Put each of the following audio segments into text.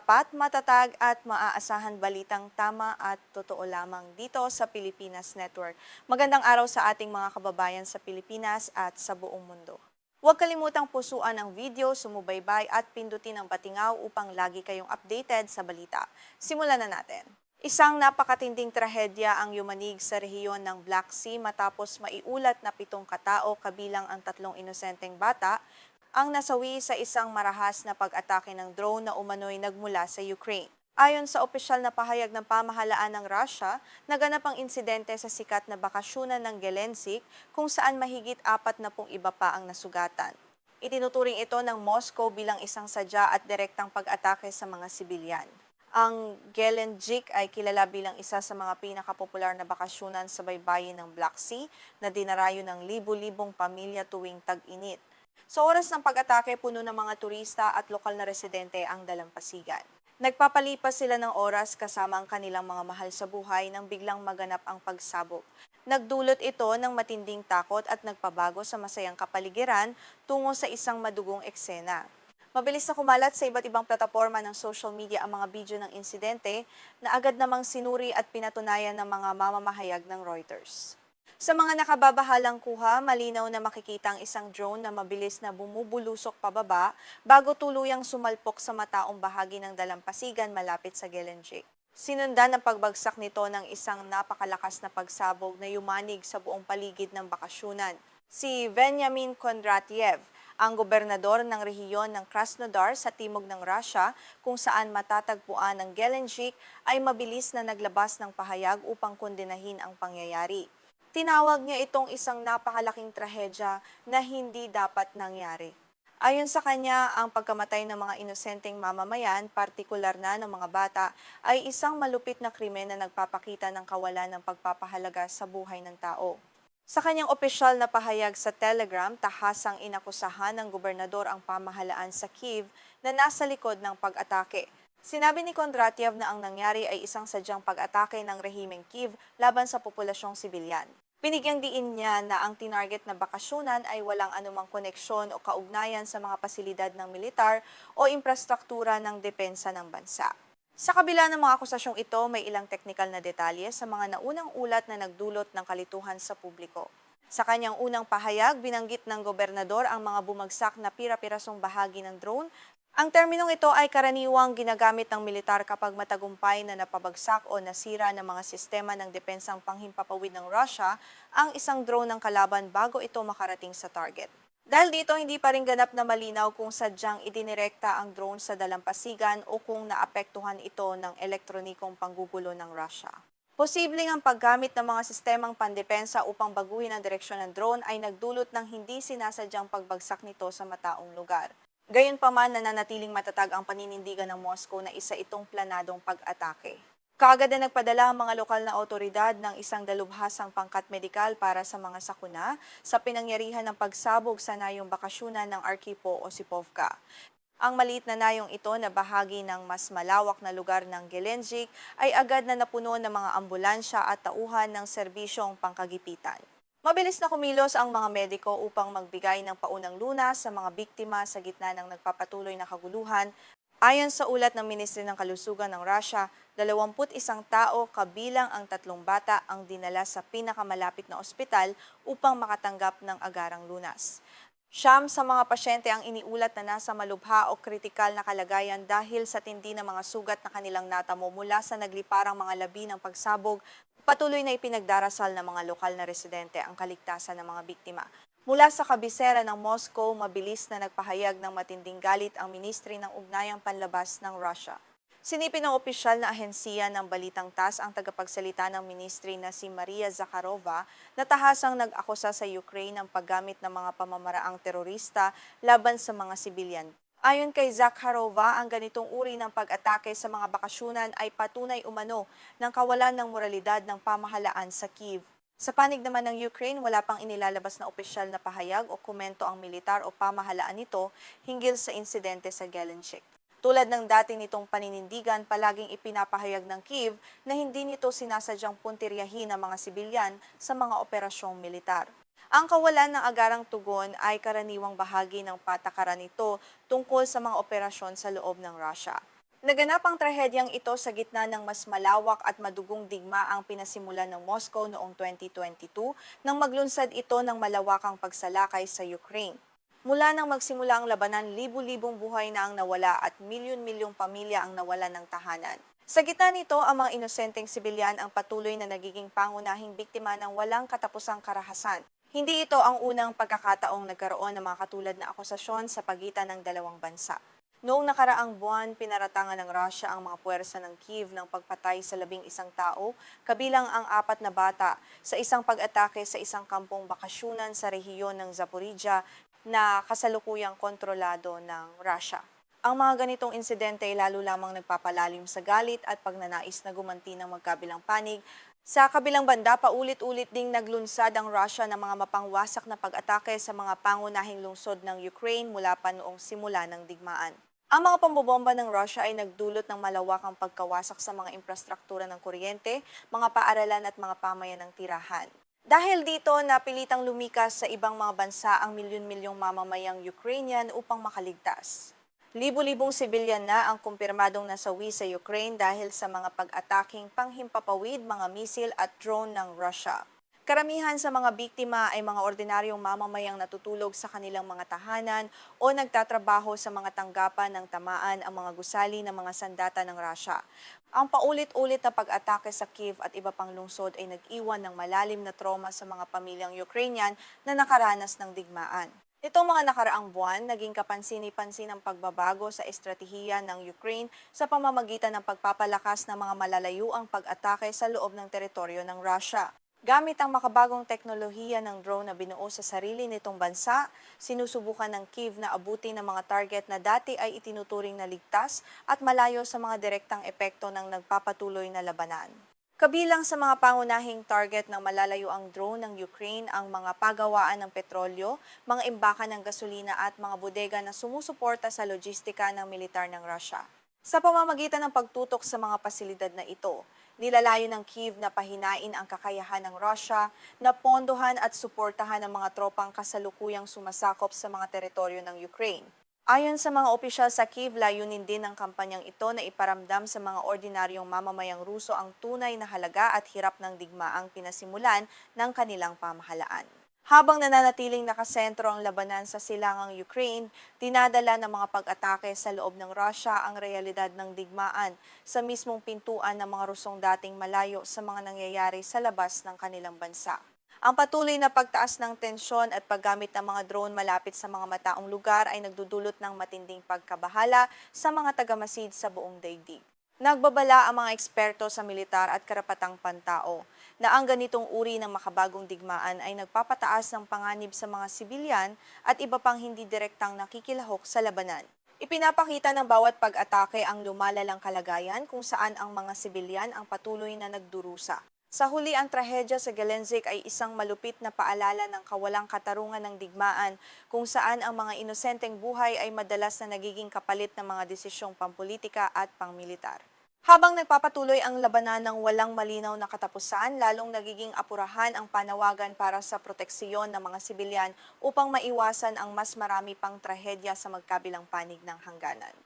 tapat, matatag at maaasahan balitang tama at totoo lamang dito sa Pilipinas Network. Magandang araw sa ating mga kababayan sa Pilipinas at sa buong mundo. Huwag kalimutang pusuan ang video, sumubaybay at pindutin ang patingaw upang lagi kayong updated sa balita. Simulan na natin. Isang napakatinding trahedya ang yumanig sa rehiyon ng Black Sea matapos maiulat na 7 katao kabilang ang 3 inosenteng bata ang nasawi sa isang marahas na pag-atake ng drone na umano'y nagmula sa Ukraine. Ayon sa opisyal na pahayag ng pamahalaan ng Russia, naganap ang insidente sa sikat na bakasyonan ng Gelendzhik kung saan mahigit 40 iba pa ang nasugatan. Itinuturing ito ng Moscow bilang isang sadya at direktang pag-atake sa mga sibilyan. Ang Gelendzhik ay kilala bilang isa sa mga pinakapopular na bakasyonan sa baybayin ng Black Sea na dinarayo ng libu-libong pamilya tuwing tag-init. Sa oras ng pag-atake, puno ng mga turista at lokal na residente ang dalampasigan. Nagpapalipas sila ng oras kasama ang kanilang mga mahal sa buhay nang biglang maganap ang pagsabog. Nagdulot ito ng matinding takot at nagpabago sa masayang kapaligiran tungo sa isang madugong eksena. Mabilis na kumalat sa iba't ibang plataporma ng social media ang mga video ng insidente na agad namang sinuri at pinatunayan ng mga mamamahayag ng Reuters. Sa mga nakababahalang kuha, malinaw na makikita ang isang drone na mabilis na bumubulusok pababa bago tuluyang sumalpok sa mataong bahagi ng dalampasigan malapit sa Gelendzhik. Sinundan ang pagbagsak nito ng isang napakalakas na pagsabog na yumanig sa buong paligid ng bakasyunan. Si Veniamin Kondratiev, ang gobernador ng rehiyon ng Krasnodar sa timog ng Russia kung saan matatagpuan ang Gelendzhik, ay mabilis na naglabas ng pahayag upang kondenahin ang pangyayari. Tinawag niya itong isang napakalaking trahedya na hindi dapat nangyari. Ayon sa kanya, ang pagkamatay ng mga inosenteng mamamayan, partikular na ng mga bata, ay isang malupit na krimen na nagpapakita ng kawalan ng pagpapahalaga sa buhay ng tao. Sa kanyang opisyal na pahayag sa Telegram, tahasang inakusahan ng gobernador ang pamahalaan sa Kyiv na nasa likod ng pag-atake. Sinabi ni Kondratiev na ang nangyari ay isang sadyang pag-atake ng rehimeng Kyiv laban sa populasyong sibilyan. Binigyang diin niya na ang tinarget na bakasyonan ay walang anumang koneksyon o kaugnayan sa mga pasilidad ng militar o infrastruktura ng depensa ng bansa. Sa kabila ng mga akusasyong ito, may ilang teknikal na detalye sa mga naunang ulat na nagdulot ng kalituhan sa publiko. Sa kanyang unang pahayag, binanggit ng gobernador ang mga bumagsak na pira-pirasong bahagi ng drone. Ang terminong ito ay karaniwang ginagamit ng militar kapag matagumpay na napabagsak o nasira ng mga sistema ng depensang panghimpapawid ng Russia ang isang drone ng kalaban bago ito makarating sa target. Dahil dito, hindi pa rin ganap na malinaw kung sadyang idinirekta ang drone sa dalampasigan o kung naapektuhan ito ng elektronikong panggugulo ng Russia. Posibleng ang paggamit ng mga sistemang pandepensa upang baguhin ang direksyon ng drone ay nagdulot ng hindi sinasadyang pagbagsak nito sa mataong lugar. Gayunpaman, nananatiling matatag ang paninindigan ng Moscow na isa itong planadong pag-atake. Kaagad na nagpadala ang mga lokal na otoridad ng isang dalubhasang pangkat medikal para sa mga sakuna sa pinangyarihan ng pagsabog sa nayong bakasyunan ng Arkipo o Sipovka. Ang maliit na nayong ito na bahagi ng mas malawak na lugar ng Gelendzhik ay agad na napuno ng mga ambulansya at tauhan ng serbisyong pangkagipitan. Mabilis na kumilos ang mga mediko upang magbigay ng paunang lunas sa mga biktima sa gitna ng nagpapatuloy na kaguluhan. Ayon sa ulat ng Ministry ng Kalusugan ng Russia, 21 tao kabilang ang 3 bata ang dinala sa pinakamalapit na ospital upang makatanggap ng agarang lunas. 9 sa mga pasyente ang iniulat na nasa malubha o kritikal na kalagayan dahil sa tindi ng mga sugat na kanilang natamo mula sa nagliparang mga labi ng pagsabog. Patuloy na ipinagdarasal ng mga lokal na residente ang kaligtasan ng mga biktima. Mula sa kabisera ng Moscow, mabilis na nagpahayag ng matinding galit ang Ministry ng Ugnayang Panlabas ng Russia. Sinipin ng opisyal na ahensiya ng Balitang TASS ang tagapagsalita ng ministry na si Maria Zakharova na tahasang nag-akusa sa Ukraine ng paggamit ng mga pamamaraang terorista laban sa mga sibilyan. Ayon kay Zakharova, ang ganitong uri ng pag-atake sa mga bakasyunan ay patunay umano ng kawalan ng moralidad ng pamahalaan sa Kyiv. Sa panig naman ng Ukraine, wala pang inilalabas na opisyal na pahayag o komento ang militar o pamahalaan nito hinggil sa insidente sa Gelendzhik. Tulad ng dati nitong paninindigan, palaging ipinapahayag ng Kyiv na hindi nito sinasadyang puntiryahin ang mga sibilyan sa mga operasyong militar. Ang kawalan ng agarang tugon ay karaniwang bahagi ng patakaran nito tungkol sa mga operasyon sa loob ng Russia. Naganap ang trahedyang ito sa gitna ng mas malawak at madugong digma ang pinasimulan ng Moscow noong 2022 nang maglunsad ito ng malawakang pagsalakay sa Ukraine. Mula nang magsimula ang labanan, libu-libong buhay na ang nawala at milyon-milyong pamilya ang nawalan ng tahanan. Sa gitna nito, ang mga inosenteng sibilyan ang patuloy na nagiging pangunahing biktima ng walang katapusang karahasan. Hindi ito ang unang pagkakataong nagkaroon ng mga katulad na akusasyon sa pagitan ng dalawang bansa. Noong nakaraang buwan, pinaratangan ng Russia ang mga puwersa ng Kyiv ng pagpatay sa 11 tao, kabilang ang 4 na bata, sa isang pag-atake sa isang kampong bakasyunan sa rehiyon ng Zaporizhia na kasalukuyang kontrolado ng Russia. Ang mga ganitong insidente ay lalo lamang nagpapalalim sa galit at pagnanais na gumanti ng magkabilang panig. Sa kabilang banda, paulit-ulit ding naglunsad ang Russia ng mga mapangwasak na pag-atake sa mga pangunahing lungsod ng Ukraine mula pa noong simula ng digmaan. Ang mga pambobomba ng Russia ay nagdulot ng malawakang pagkawasak sa mga infrastruktura ng kuryente, mga paaralan at mga pamayan ng tirahan. Dahil dito, napilitang lumikas sa ibang mga bansa ang milyon-milyong mamamayang Ukrainian upang makaligtas. Libu-libong sibilyan na ang kumpirmadong nasawi sa Ukraine dahil sa mga pag-ataking panghimpapawid, mga misil at drone ng Russia. Karamihan sa mga biktima ay mga ordinaryong mamamayang natutulog sa kanilang mga tahanan o nagtatrabaho sa mga tanggapan ng tamaan ang mga gusali ng mga sandata ng Russia. Ang paulit-ulit na pag-atake sa Kyiv at iba pang lungsod ay nag-iwan ng malalim na trauma sa mga pamilyang Ukrainian na nakaranas ng digmaan. Nitong mga nakaraang buwan, naging kapansin-pansin ang pagbabago sa estratehiya ng Ukraine sa pamamagitan ng pagpapalakas ng mga malalayuang pag-atake sa loob ng teritoryo ng Russia. Gamit ang makabagong teknolohiya ng drone na binuo sa sarili nitong bansa, sinusubukan ng Kyiv na abutin ng mga target na dati ay itinuturing na ligtas at malayo sa mga direktang epekto ng nagpapatuloy na labanan. Kabilang sa mga pangunahing target ng malalayo ang drone ng Ukraine ang mga pagawaan ng petrolyo, mga imbakan ng gasolina at mga bodega na sumusuporta sa logistika ng militar ng Russia. Sa pamamagitan ng pagtutok sa mga pasilidad na ito, nilalayo ng Kyiv na pahinain ang kakayahan ng Russia na pondohan at suportahan ang mga tropang kasalukuyang sumasakop sa mga teritoryo ng Ukraine. Ayon sa mga opisyal sa Kyiv, layunin din ng kampanyang ito na iparamdam sa mga ordinaryong mamamayang Ruso ang tunay na halaga at hirap ng digmaang pinasimulan ng kanilang pamahalaan. Habang nananatiling nakasentro ang labanan sa silangang Ukraine, dinadala ng mga pag-atake sa loob ng Russia ang realidad ng digmaan sa mismong pintuan ng mga Rusong dating malayo sa mga nangyayari sa labas ng kanilang bansa. Ang patuloy na pagtaas ng tensyon at paggamit ng mga drone malapit sa mga mataong lugar ay nagdudulot ng matinding pagkabahala sa mga tagamasid sa buong daigdig. Nagbabala ang mga eksperto sa militar at karapatang pantao na ang ganitong uri ng makabagong digmaan ay nagpapataas ng panganib sa mga sibilyan at iba pang hindi direktang nakikilahok sa labanan. Ipinapakita ng bawat pag-atake ang lumalalang kalagayan kung saan ang mga sibilyan ang patuloy na nagdurusa. Sa huli, ang trahedya sa Gelendzhik ay isang malupit na paalala ng kawalang katarungan ng digmaan kung saan ang mga inosenteng buhay ay madalas na nagiging kapalit ng mga desisyong pampolitika at pangmilitar. Habang nagpapatuloy ang labanan ng walang malinaw na katapusan, lalong nagiging apurahan ang panawagan para sa proteksiyon ng mga sibilyan upang maiwasan ang mas marami pang trahedya sa magkabilang panig ng hangganan.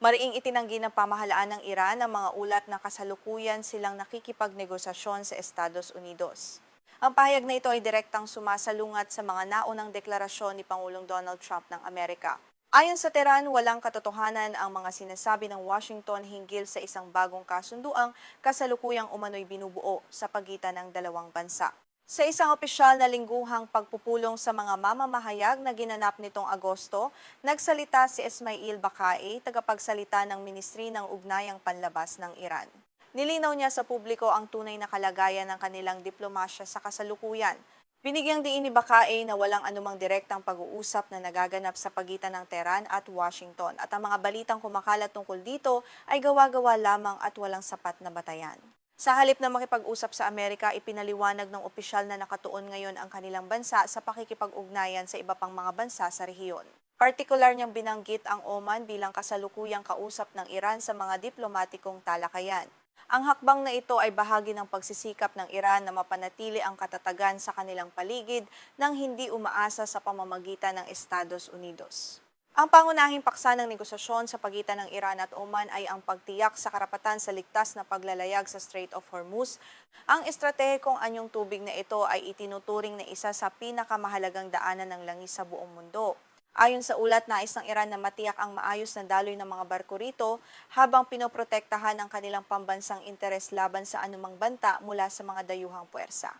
Mariing itinanggi ng pamahalaan ng Iran ang mga ulat na kasalukuyan silang nakikipagnegosasyon sa Estados Unidos. Ang pahayag na ito ay direktang sumasalungat sa mga naunang deklarasyon ni Pangulong Donald Trump ng Amerika. Ayon sa Tehran, walang katotohanan ang mga sinasabi ng Washington hinggil sa isang bagong kasunduang kasalukuyang umano'y binubuo sa pagitan ng dalawang bansa. Sa isang opisyal na lingguhang pagpupulong sa mga mamamahayag na ginanap nitong Agosto, nagsalita si Ismail Baqai, tagapagsalita ng Ministry ng Ugnayang Panlabas ng Iran. Nilinaw niya sa publiko ang tunay na kalagayan ng kanilang diplomasya sa kasalukuyan. Binigyang diin ni Baqai na walang anumang direktang pag-uusap na nagaganap sa pagitan ng Tehran at Washington at ang mga balitang kumakalat tungkol dito ay gawa-gawa lamang at walang sapat na batayan. Sa halip na makipag-usap sa Amerika, ipinaliwanag ng opisyal na nakatuon ngayon ang kanilang bansa sa pakikipag-ugnayan sa iba pang mga bansa sa rehiyon. Partikular niyang binanggit ang Oman bilang kasalukuyang kausap ng Iran sa mga diplomatikong talakayan. Ang hakbang na ito ay bahagi ng pagsisikap ng Iran na mapanatili ang katatagan sa kanilang paligid nang hindi umaasa sa pamamagitan ng Estados Unidos. Ang pangunahing paksa ng negosasyon sa pagitan ng Iran at Oman ay ang pagtiyak sa karapatan sa ligtas na paglalayag sa Strait of Hormuz. Ang estratehikong anyong tubig na ito ay itinuturing na isa sa pinakamahalagang daanan ng langis sa buong mundo. Ayon sa ulat, nais ng Iran na matiyak ang maayos na daloy ng mga barko rito habang pinoprotektahan ang kanilang pambansang interes laban sa anumang banta mula sa mga dayuhang puwersa.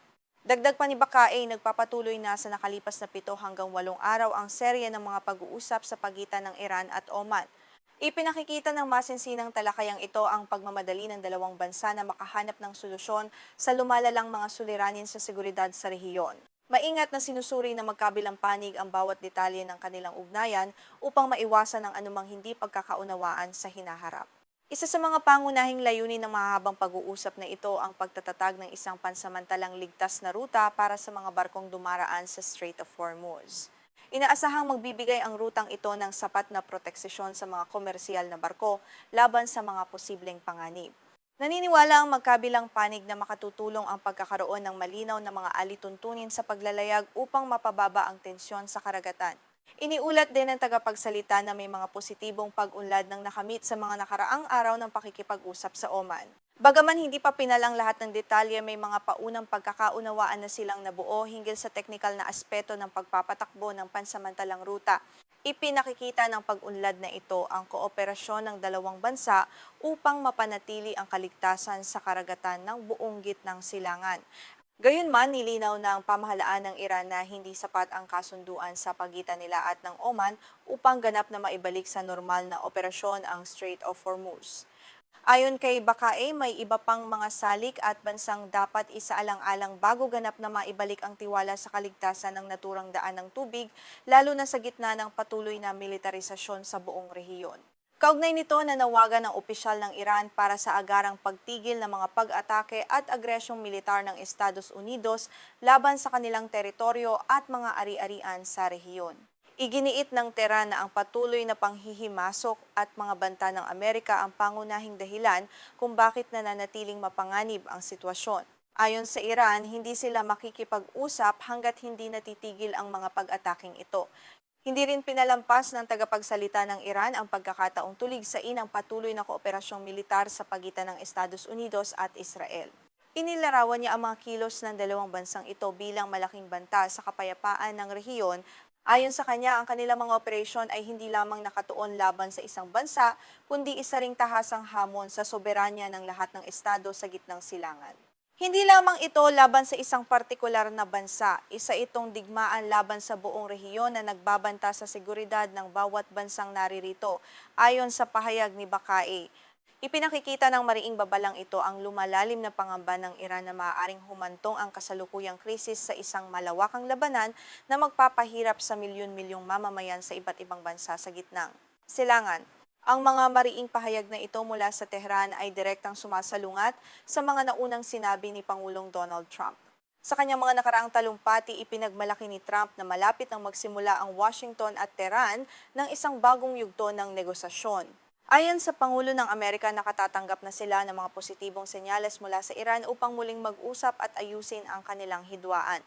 Dagdag pa ni Bakae, nagpapatuloy na sa nakalipas na 7 hanggang 8 araw ang serye ng mga pag-uusap sa pagitan ng Iran at Oman. Ipinakikita ng masinsinang talakayang ito ang pagmamadali ng dalawang bansa na makahanap ng solusyon sa lumalalang mga suliranin sa seguridad sa rehiyon. Maingat na sinusuri na magkabilang panig ang bawat detalye ng kanilang ugnayan upang maiwasan ang anumang hindi pagkakaunawaan sa hinaharap. Isa sa mga pangunahing layunin ng mahabang pag-uusap na ito ang pagtatatag ng isang pansamantalang ligtas na ruta para sa mga barkong dumaraan sa Strait of Hormuz. Inaasahang magbibigay ang rutang ito ng sapat na proteksyon sa mga komersyal na barko laban sa mga posibleng panganib. Naniniwala ang magkabilang panig na makatutulong ang pagkakaroon ng malinaw na mga alituntunin sa paglalayag upang mapababa ang tensyon sa karagatan. Iniulat din ng tagapagsalita na may mga positibong pag-unlad ng nakamit sa mga nakaraang araw ng pakikipag-usap sa Oman. Bagaman hindi pa pinalang lahat ng detalye, may mga paunang pagkakaunawaan na silang nabuo hinggil sa teknikal na aspeto ng pagpapatakbo ng pansamantalang ruta. Ipinakikita ng pag-unlad na ito ang kooperasyon ng dalawang bansa upang mapanatili ang kaligtasan sa karagatan ng buong gitnang silangan. Gayunman, nilinaw ng pamahalaan ng Iran na hindi sapat ang kasunduan sa pagitan nila at ng Oman upang ganap na maibalik sa normal na operasyon ang Strait of Hormuz. Ayon kay Bakae, may iba pang mga salik at bansang dapat isaalang-alang bago ganap na maibalik ang tiwala sa kaligtasan ng naturang daan ng tubig, lalo na sa gitna ng patuloy na militarisasyon sa buong rehiyon. Kaugnay nito, nanawagan ng opisyal ng Iran para sa agarang pagtigil ng mga pag-atake at agresyong militar ng Estados Unidos laban sa kanilang teritoryo at mga ari-arian sa rehiyon. Iginiit ng Tehran na ang patuloy na panghihimasok at mga banta ng Amerika ang pangunahing dahilan kung bakit nananatiling mapanganib ang sitwasyon. Ayon sa Iran, hindi sila makikipag-usap hanggat hindi natitigil ang mga pag-ataking ito. Hindi rin pinalampas ng tagapagsalita ng Iran ang pagkakataong tuligsain ang patuloy na kooperasyong militar sa pagitan ng Estados Unidos at Israel. Inilarawan niya ang mga kilos ng dalawang bansang ito bilang malaking banta sa kapayapaan ng rehiyon. Ayon sa kanya, ang kanilang mga operasyon ay hindi lamang nakatuon laban sa isang bansa, kundi isa ring tahasang hamon sa soberanya ng lahat ng estado sa gitnang silangan. Hindi lamang ito laban sa isang partikular na bansa, isa itong digmaan laban sa buong rehiyon na nagbabanta sa seguridad ng bawat bansang naririto, ayon sa pahayag ni Bakae. Ipinakikita ng mariing babalang ito ang lumalalim na pangamba ng Iran na maaaring humantong ang kasalukuyang krisis sa isang malawakang labanan na magpapahirap sa milyon-milyong mamamayan sa iba't ibang bansa sa gitnang silangan. Ang mga mariing pahayag na ito mula sa Tehran ay direktang sumasalungat sa mga naunang sinabi ni Pangulong Donald Trump. Sa kanyang mga nakaraang talumpati, ipinagmalaki ni Trump na malapit nang magsimula ang Washington at Tehran ng isang bagong yugto ng negosasyon. Ayon sa Pangulo ng Amerika, nakatatanggap na sila ng mga positibong senyales mula sa Iran upang muling mag-usap at ayusin ang kanilang hidwaan.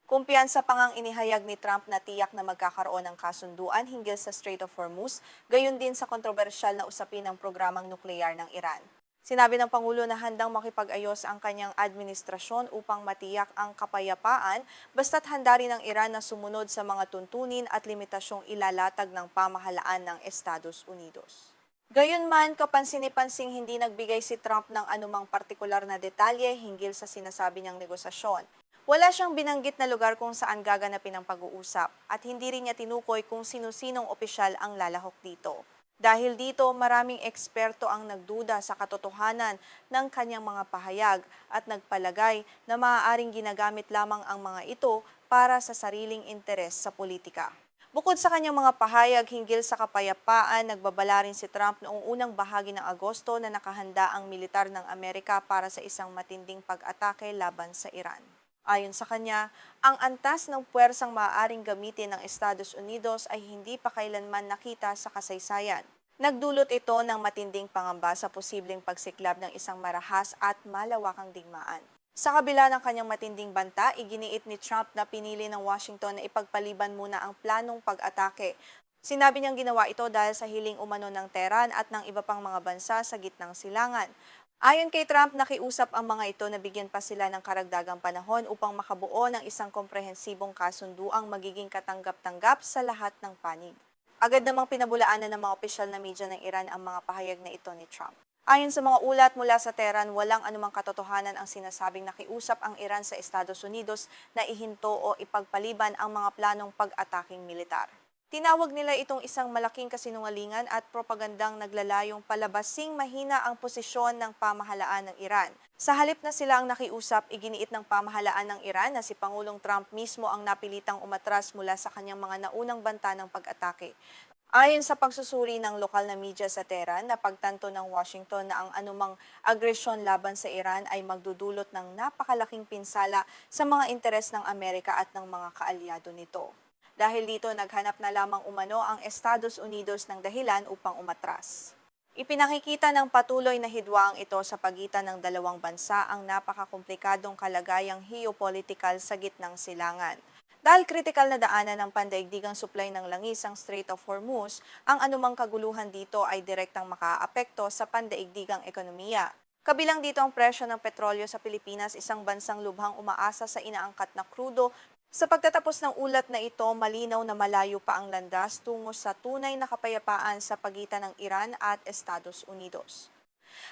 Kumpiyansa pa ngang inihayag ni Trump na tiyak na magkakaroon ng kasunduan hinggil sa Strait of Hormuz, gayon din sa kontrobersyal na usapin ng programang nuklear ng Iran. Sinabi ng Pangulo na handang makipag-ayos ang kanyang administrasyon upang matiyak ang kapayapaan, basta't handa rin ng Iran na sumunod sa mga tuntunin at limitasyong ilalatag ng pamahalaan ng Estados Unidos. Gayunman, kapansin-pansing hindi nagbigay si Trump ng anumang partikular na detalye hinggil sa sinasabi niyang negosasyon. Wala siyang binanggit na lugar kung saan gaganapin ang pag-uusap at hindi rin niya tinukoy kung sino-sinong opisyal ang lalahok dito. Dahil dito, maraming eksperto ang nagduda sa katotohanan ng kanyang mga pahayag at nagpalagay na maaaring ginagamit lamang ang mga ito para sa sariling interes sa politika. Bukod sa kanyang mga pahayag hinggil sa kapayapaan, nagbabala rin si Trump noong unang bahagi ng Agosto na nakahanda ang militar ng Amerika para sa isang matinding pag-atake laban sa Iran. Ayon sa kanya, ang antas ng puwersang maaaring gamitin ng Estados Unidos ay hindi pa kailanman nakita sa kasaysayan. Nagdulot ito ng matinding pangamba sa posibleng pagsiklab ng isang marahas at malawakang digmaan. Sa kabila ng kanyang matinding banta, iginiit ni Trump na pinili ng Washington na ipagpaliban muna ang planong pag-atake. Sinabi niyang ginawa ito dahil sa hiling umano ng Tehran at ng iba pang mga bansa sa gitnang silangan. Ayon kay Trump, nakiusap ang mga ito na bigyan pa sila ng karagdagang panahon upang makabuo ng isang komprehensibong kasunduang magiging katanggap-tanggap sa lahat ng panig. Agad namang pinabulaanan ng mga opisyal na media ng Iran ang mga pahayag na ito ni Trump. Ayon sa mga ulat mula sa Tehran, walang anumang katotohanan ang sinasabing nakiusap ang Iran sa Estados Unidos na ihinto o ipagpaliban ang mga planong pag-ataking militar. Tinawag nila itong isang malaking kasinungalingan at propagandang naglalayong palabasing mahina ang posisyon ng pamahalaan ng Iran. Sa halip na sila ang nakiusap, iginiit ng pamahalaan ng Iran na si Pangulong Trump mismo ang napilitang umatras mula sa kanyang mga naunang banta ng pag-atake. Ayon sa pagsusuri ng lokal na media sa Tehran, napagtanto ng Washington na ang anumang agresyon laban sa Iran ay magdudulot ng napakalaking pinsala sa mga interes ng Amerika at ng mga kaalyado nito. Dahil dito, naghanap na lamang umano ang Estados Unidos ng dahilan upang umatras. Ipinakikita ng patuloy na hidwaang ito sa pagitan ng dalawang bansa ang napakakomplikadong kalagayang geopolitikal sa gitnang silangan. Dahil kritikal na daanan ng pandaigdigang supply ng langis ang Strait of Hormuz, ang anumang kaguluhan dito ay direktang makaaapekto sa pandaigdigang ekonomiya. Kabilang dito ang presyo ng petrolyo sa Pilipinas, isang bansang lubhang umaasa sa inaangkat na krudo. Sa pagtatapos ng ulat na ito, malinaw na malayo pa ang landas tungo sa tunay na kapayapaan sa pagitan ng Iran at Estados Unidos.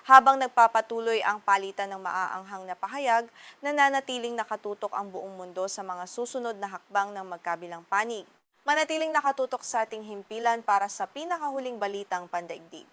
Habang nagpapatuloy ang palitan ng maaanghang na pahayag, nananatiling nakatutok ang buong mundo sa mga susunod na hakbang ng magkabilang panig. Manatiling nakatutok sa ating himpilan para sa pinakahuling balitang pandaigdig.